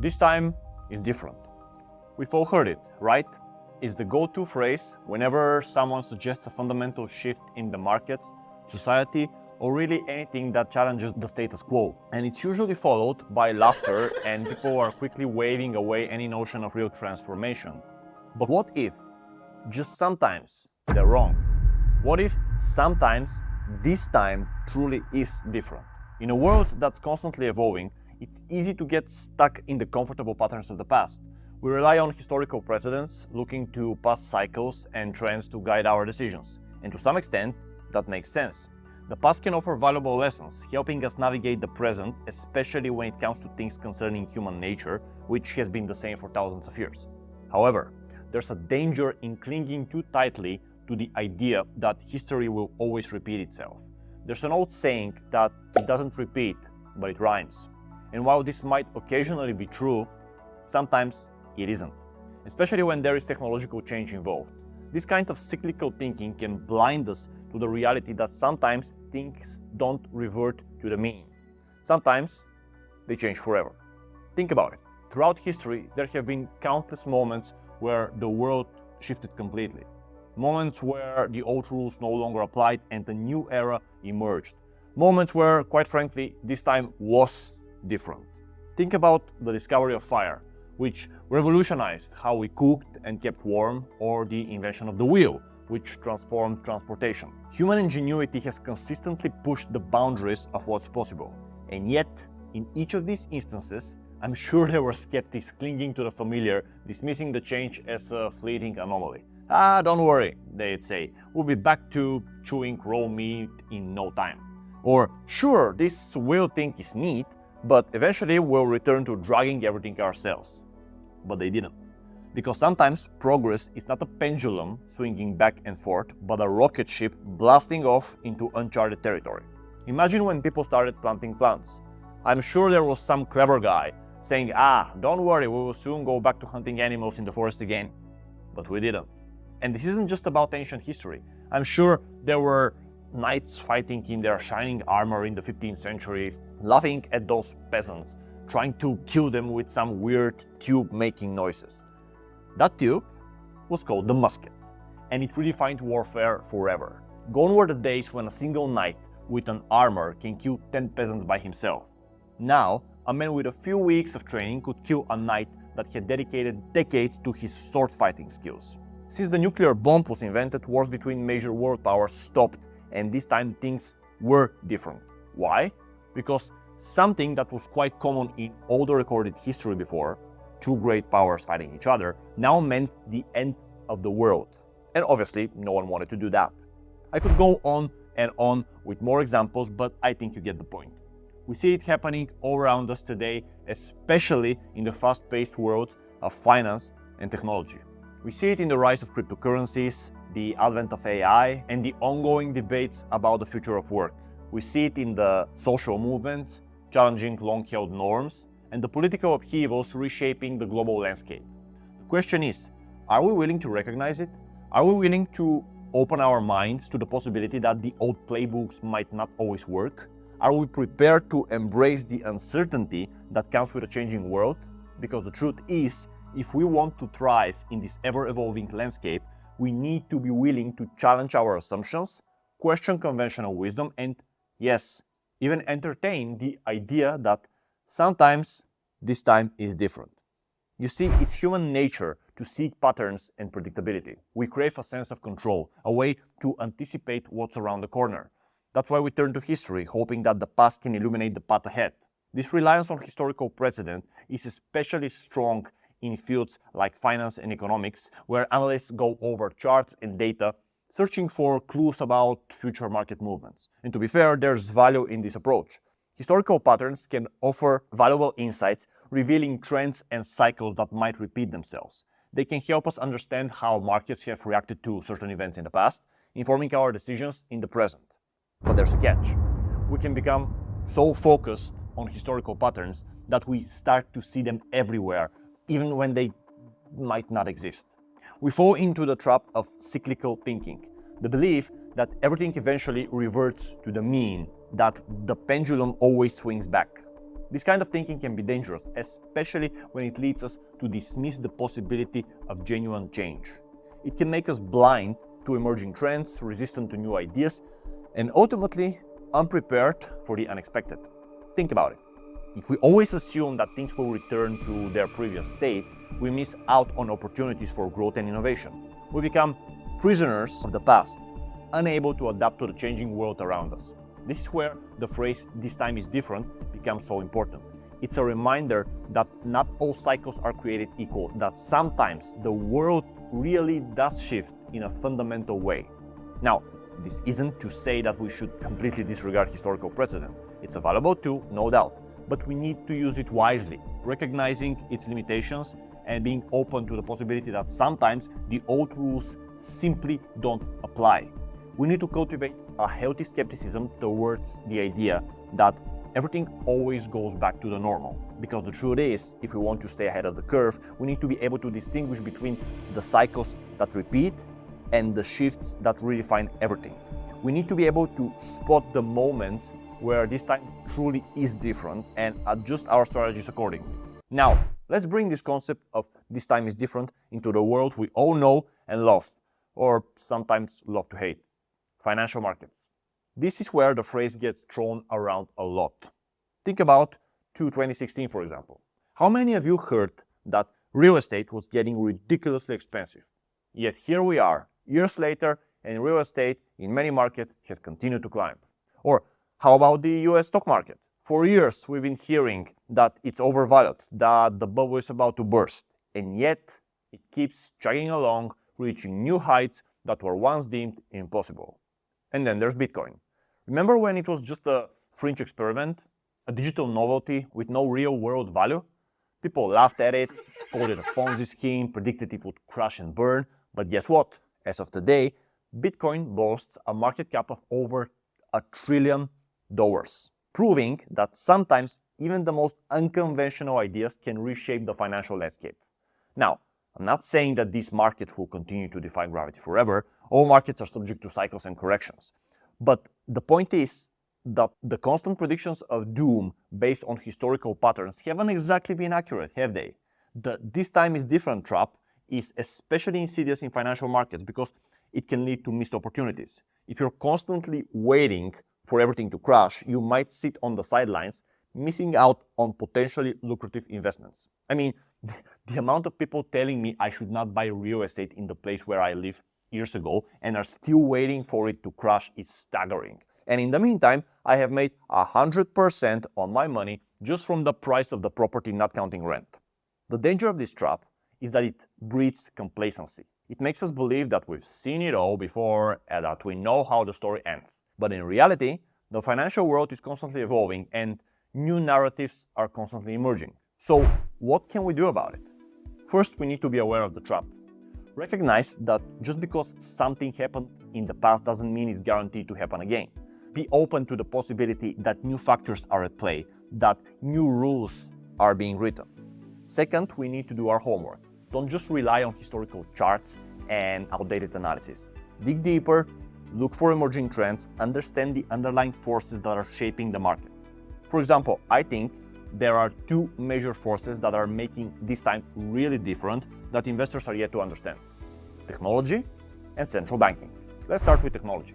This time is different. We've all heard it, right? It's the go-to phrase whenever someone suggests a fundamental shift in the markets, society, or really anything that challenges the status quo. And it's usually followed by laughter and people are quickly waving away any notion of real transformation. But what if, just sometimes, they're wrong? What if sometimes this time truly is different? In a world that's constantly evolving, it's easy to get stuck in the comfortable patterns of the past. We rely on historical precedents, looking to past cycles and trends to guide our decisions. And to some extent, that makes sense. The past can offer valuable lessons, helping us navigate the present, especially when it comes to things concerning human nature, which has been the same for thousands of years. However, there's a danger in clinging too tightly to the idea that history will always repeat itself. There's an old saying that it doesn't repeat, but it rhymes. And while this might occasionally be true, sometimes it isn't, especially when there is technological change involved. This kind of cyclical thinking can blind us to the reality that sometimes things don't revert to the mean. Sometimes they change forever. Think about it. Throughout history, there have been countless moments where the world shifted completely. Moments where the old rules no longer applied and a new era emerged. Moments where, quite frankly, this time was different. Think about the discovery of fire, which revolutionized how we cooked and kept warm, or the invention of the wheel, which transformed transportation. Human ingenuity has consistently pushed the boundaries of what's possible. And yet, in each of these instances, I'm sure there were skeptics clinging to the familiar, dismissing the change as a fleeting anomaly. Don't worry, they'd say, we'll be back to chewing raw meat in no time. Or, sure, this wheel thing is neat, but eventually we'll return to dragging everything ourselves. But they didn't. Because sometimes progress is not a pendulum swinging back and forth, but a rocket ship blasting off into uncharted territory. Imagine when people started planting plants. I'm sure there was some clever guy saying, don't worry, we will soon go back to hunting animals in the forest again. But we didn't. And this isn't just about ancient history. I'm sure there were knights fighting in their shining armor in the 15th century, laughing at those peasants, trying to kill them with some weird tube making noises. That tube was called the musket, and it redefined warfare forever. Gone were the days when a single knight with an armor can kill 10 peasants by himself. Now, a man with a few weeks of training could kill a knight that had dedicated decades to his sword fighting skills. Since the nuclear bomb was invented, wars between major world powers stopped, and this time things were different. Why? Because something that was quite common in all the recorded history before, two great powers fighting each other, now meant the end of the world. And obviously, no one wanted to do that. I could go on and on with more examples, but I think you get the point. We see it happening all around us today, especially in the fast-paced worlds of finance and technology. We see it in the rise of cryptocurrencies, the advent of AI, and the ongoing debates about the future of work. We see it in the social movements, challenging long-held norms, and the political upheavals reshaping the global landscape. The question is, are we willing to recognize it? Are we willing to open our minds to the possibility that the old playbooks might not always work? Are we prepared to embrace the uncertainty that comes with a changing world? Because the truth is, if we want to thrive in this ever-evolving landscape, we need to be willing to challenge our assumptions, question conventional wisdom, and yes, even entertain the idea that sometimes this time is different. You see, it's human nature to seek patterns and predictability. We crave a sense of control, a way to anticipate what's around the corner. That's why we turn to history, hoping that the past can illuminate the path ahead. This reliance on historical precedent is especially strong in fields like finance and economics, where analysts go over charts and data, searching for clues about future market movements. And to be fair, there's value in this approach. Historical patterns can offer valuable insights, revealing trends and cycles that might repeat themselves. They can help us understand how markets have reacted to certain events in the past, informing our decisions in the present. But there's a catch. We can become so focused on historical patterns that we start to see them everywhere, even when they might not exist. We fall into the trap of cyclical thinking, the belief that everything eventually reverts to the mean, that the pendulum always swings back. This kind of thinking can be dangerous, especially when it leads us to dismiss the possibility of genuine change. It can make us blind to emerging trends, resistant to new ideas, and ultimately unprepared for the unexpected. Think about it. If we always assume that things will return to their previous state, we miss out on opportunities for growth and innovation. We become prisoners of the past, unable to adapt to the changing world around us. This is where the phrase "this time is different" becomes so important. It's a reminder that not all cycles are created equal, that sometimes the world really does shift in a fundamental way. Now, this isn't to say that we should completely disregard historical precedent. It's a valuable tool, no doubt, but we need to use it wisely, recognizing its limitations and being open to the possibility that sometimes the old rules simply don't apply. We need to cultivate a healthy skepticism towards the idea that everything always goes back to the normal. Because the truth is, if we want to stay ahead of the curve, we need to be able to distinguish between the cycles that repeat and the shifts that redefine everything. We need to be able to spot the moments where this time truly is different and adjust our strategies accordingly. Now, let's bring this concept of "this time is different" into the world we all know and love, or sometimes love to hate: financial markets. This is where the phrase gets thrown around a lot. Think about 2016, for example. How many of you heard that real estate was getting ridiculously expensive? Yet here we are, years later, and real estate in many markets has continued to climb. Or how about the US stock market? For years, we've been hearing that it's overvalued, that the bubble is about to burst, and yet it keeps chugging along, reaching new heights that were once deemed impossible. And then there's Bitcoin. Remember when it was just a fringe experiment, a digital novelty with no real-world value? People laughed at it, called it a Ponzi scheme, predicted it would crash and burn, but guess what? As of today, Bitcoin boasts a market cap of over $1 trillion, proving that sometimes even the most unconventional ideas can reshape the financial landscape. Now, I'm not saying that these markets will continue to defy gravity forever. All markets are subject to cycles and corrections. But the point is that the constant predictions of doom based on historical patterns haven't exactly been accurate, have they? The "this time is different" trap is especially insidious in financial markets because it can lead to missed opportunities. If you're constantly waiting for everything to crash, you might sit on the sidelines, missing out on potentially lucrative investments. I mean, the amount of people telling me I should not buy real estate in the place where I live years ago and are still waiting for it to crash is staggering. And in the meantime, I have made 100% on my money just from the price of the property, not counting rent. The danger of this trap is that it breeds complacency. It makes us believe that we've seen it all before and that we know how the story ends. But in reality, the financial world is constantly evolving and new narratives are constantly emerging. So what can we do about it? First, we need to be aware of the trap. Recognize that just because something happened in the past doesn't mean it's guaranteed to happen again. Be open to the possibility that new factors are at play, that new rules are being written. Second, we need to do our homework. Don't just rely on historical charts and outdated analysis. Dig deeper, look for emerging trends, understand the underlying forces that are shaping the market. For example, I think there are two major forces that are making this time really different that investors are yet to understand: technology and central banking. Let's start with technology.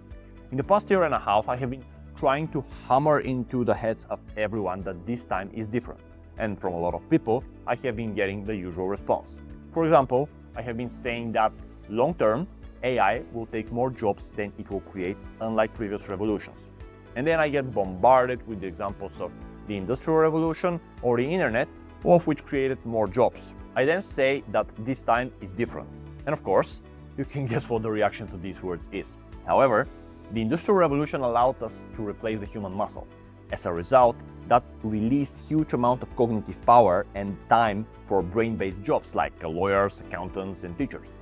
In the past year and a half, I have been trying to hammer into the heads of everyone that this time is different. And from a lot of people, I have been getting the usual response. For example, I have been saying that long-term, AI will take more jobs than it will create, unlike previous revolutions. And then I get bombarded with the examples of the Industrial Revolution or the Internet, all of which created more jobs. I then say that this time is different. And of course, you can guess what the reaction to these words is. However, the Industrial Revolution allowed us to replace the human muscle. As a result, that released huge amount of cognitive power and time for brain-based jobs like lawyers, accountants, and teachers.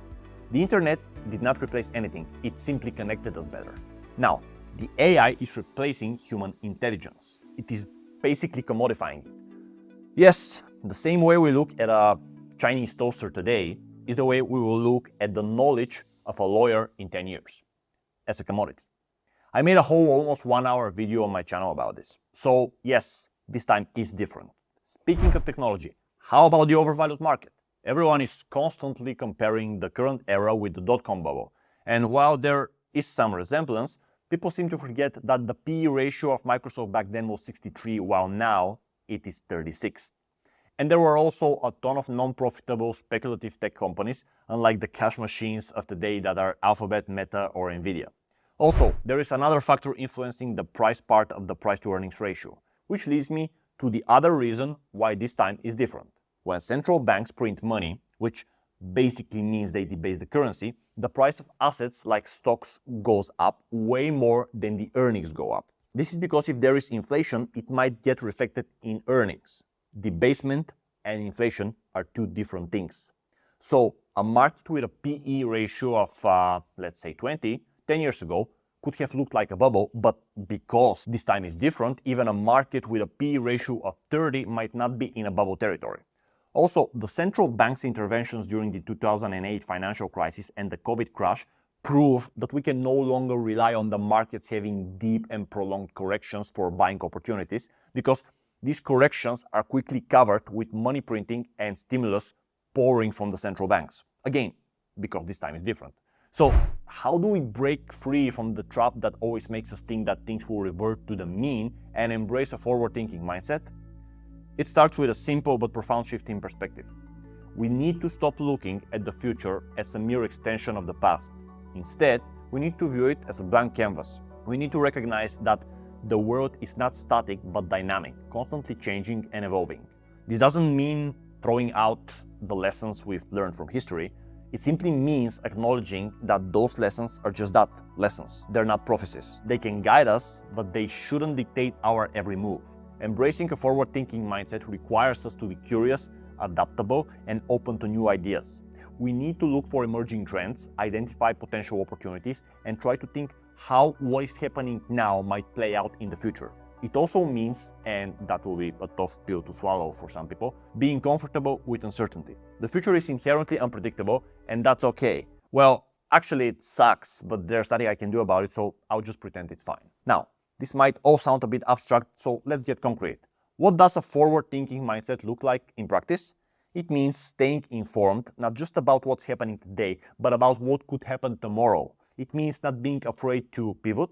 The Internet did not replace anything, it simply connected us better. Now, the AI is replacing human intelligence. It is basically commodifying it. Yes, the same way we look at a Chinese toaster today is the way we will look at the knowledge of a lawyer in 10 years, as a commodity. I made a whole almost 1 hour video on my channel about this. So yes, this time is different. Speaking of technology, how about the overvalued market? Everyone is constantly comparing the current era with the dot-com bubble. And while there is some resemblance, people seem to forget that the PE ratio of Microsoft back then was 63, while now it is 36. And there were also a ton of non-profitable speculative tech companies, unlike the cash machines of today that are Alphabet, Meta, or Nvidia. Also, there is another factor influencing the price part of the price-to-earnings ratio, which leads me to the other reason why this time is different. When central banks print money, which basically means they debase the currency, the price of assets like stocks goes up way more than the earnings go up. This is because if there is inflation, it might get reflected in earnings. Debasement and inflation are two different things. So a market with a PE ratio of, let's say 20, 10 years ago, could have looked like a bubble, but because this time is different, even a market with a PE ratio of 30 might not be in a bubble territory. Also, the central bank's interventions during the 2008 financial crisis and the COVID crash prove that we can no longer rely on the markets having deep and prolonged corrections for buying opportunities, because these corrections are quickly covered with money printing and stimulus pouring from the central banks. Again, because this time is different. So, how do we break free from the trap that always makes us think that things will revert to the mean and embrace a forward-thinking mindset? It starts with a simple but profound shift in perspective. We need to stop looking at the future as a mere extension of the past. Instead, we need to view it as a blank canvas. We need to recognize that the world is not static but dynamic, constantly changing and evolving. This doesn't mean throwing out the lessons we've learned from history. It simply means acknowledging that those lessons are just that, lessons. They're not prophecies. They can guide us, but they shouldn't dictate our every move. Embracing a forward-thinking mindset requires us to be curious, adaptable, and open to new ideas. We need to look for emerging trends, identify potential opportunities, and try to think how what is happening now might play out in the future. It also means, and that will be a tough pill to swallow for some people, being comfortable with uncertainty. The future is inherently unpredictable, and that's okay. Well, actually it sucks, but there's nothing I can do about it, so I'll just pretend it's fine. Now, this might all sound a bit abstract, so let's get concrete. What does a forward-thinking mindset look like in practice? It means staying informed, not just about what's happening today, but about what could happen tomorrow. It means not being afraid to pivot,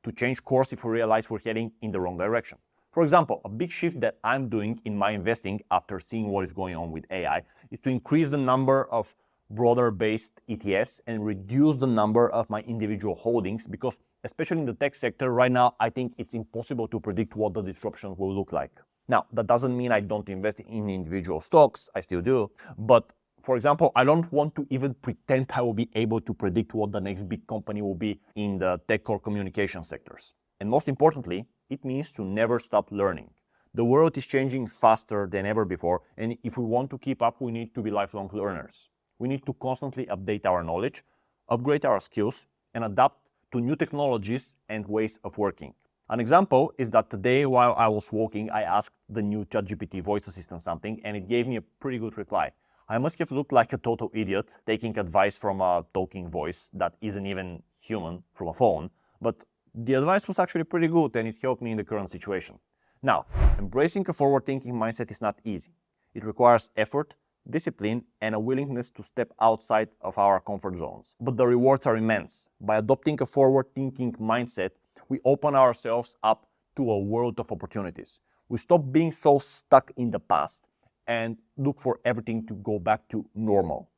to change course if we realize we're heading in the wrong direction. For example, a big shift that I'm doing in my investing after seeing what is going on with AI is to increase the number of broader-based ETFs and reduce the number of my individual holdings, because especially in the tech sector right now, I think it's impossible to predict what the disruption will look like. Now, that doesn't mean I don't invest in individual stocks, I still do, but for example, I don't want to even pretend I will be able to predict what the next big company will be in the tech or communication sectors. And most importantly, it means to never stop learning. The world is changing faster than ever before, and if we want to keep up, we need to be lifelong learners. We need to constantly update our knowledge, upgrade our skills, and adapt to new technologies and ways of working. An example is that today, while I was walking, I asked the new ChatGPT voice assistant something, and it gave me a pretty good reply. I must have looked like a total idiot taking advice from a talking voice that isn't even human from a phone, but the advice was actually pretty good and it helped me in the current situation. Now, embracing a forward-thinking mindset is not easy. It requires effort, discipline, and a willingness to step outside of our comfort zones. But the rewards are immense. By adopting a forward-thinking mindset, we open ourselves up to a world of opportunities. We stop being so stuck in the past and look for everything to go back to normal.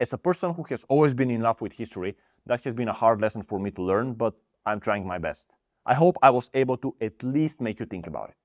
As a person who has always been in love with history, that has been a hard lesson for me to learn, but I'm trying my best. I hope I was able to at least make you think about it.